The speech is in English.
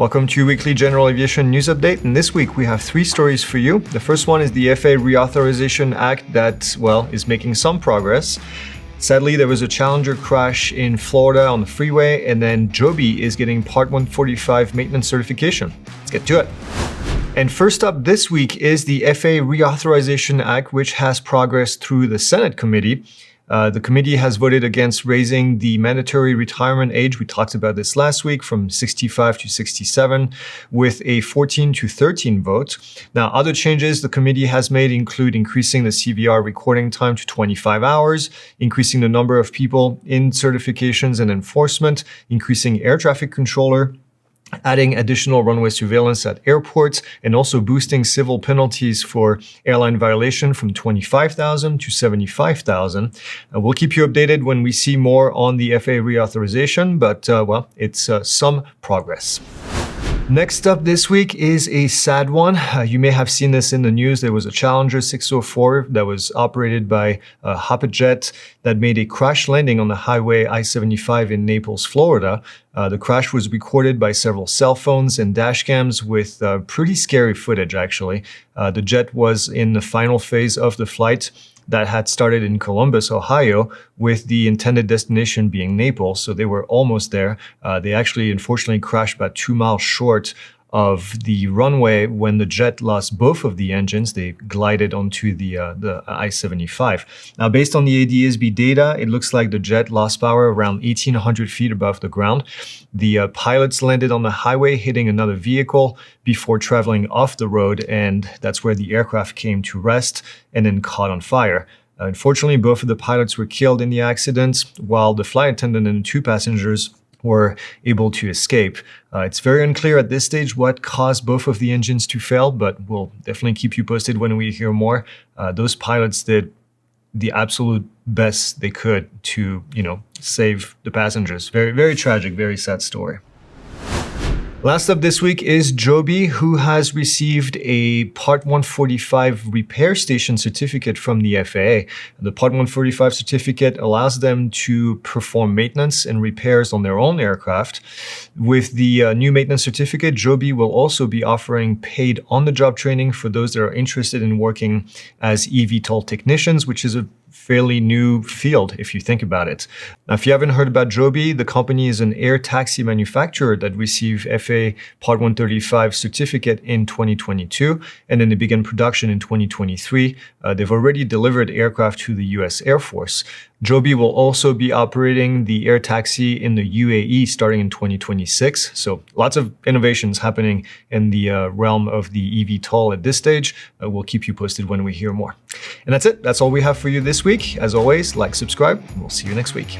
Welcome to your weekly General Aviation news update, and this week we have three stories for you. The first one is the FAA Reauthorization Act that, is making some progress. Sadly, there was a Challenger crash in Florida on the freeway, and then Joby is getting Part 145 maintenance certification. Let's get to it. And first up this week is the FAA Reauthorization Act, which has progressed through the Senate committee. The committee has voted against raising the mandatory retirement age, we talked about this last week, from 65 to 67 with a 14 to 13 vote. Now, other changes the committee has made include increasing the CVR recording time to 25 hours, increasing the number of people in certifications and enforcement, increasing air traffic controller, adding additional runway surveillance at airports, and also boosting civil penalties for airline violation from $25,000 to $75,000. We'll keep you updated when we see more on the FAA reauthorization, but it's some progress. Next up this week is a sad one. You may have seen this in the news. There was a Challenger 604 that was operated by Hopper-Jet that made a crash landing on the highway I-75 in Naples, Florida. The crash was recorded by several cell phones and dash cams with pretty scary footage, actually. The jet was in the final phase of the flight that had started in Columbus, Ohio, with the intended destination being Naples. So they were almost there. They actually, unfortunately, crashed about 2 miles short of the runway when the jet lost both of the engines. They glided onto the I-75. Now, based on the ADSB data, it looks like the jet lost power around 1,800 feet above the ground. The pilots landed on the highway, hitting another vehicle before traveling off the road, and that's where the aircraft came to rest and then caught on fire. Unfortunately, both of the pilots were killed in the accident, while the flight attendant and 2 passengers were able to escape. It's very unclear at this stage what caused both of the engines to fail, but we'll definitely keep you posted when we hear more. Those pilots did the absolute best they could to, save the passengers. Very, very tragic, very sad story. Last up this week is Joby, who has received a Part 145 repair station certificate from the FAA. The Part 145 certificate allows them to perform maintenance and repairs on their own aircraft. With the new maintenance certificate, Joby will also be offering paid on-the-job training for those that are interested in working as eVTOL technicians, which is a fairly new field if you think about it. Now, if you haven't heard about Joby, the company is an air taxi manufacturer that received FAA Part 135 certificate in 2022, and then they began production in 2023. They've already delivered aircraft to the US Air Force. Joby will also be operating the air taxi in the UAE starting in 2026. So lots of innovations happening in the realm of the eVTOL at this stage. We'll keep you posted when we hear more. And that's it. That's all we have for you this week. As always, like, subscribe, and we'll see you next week.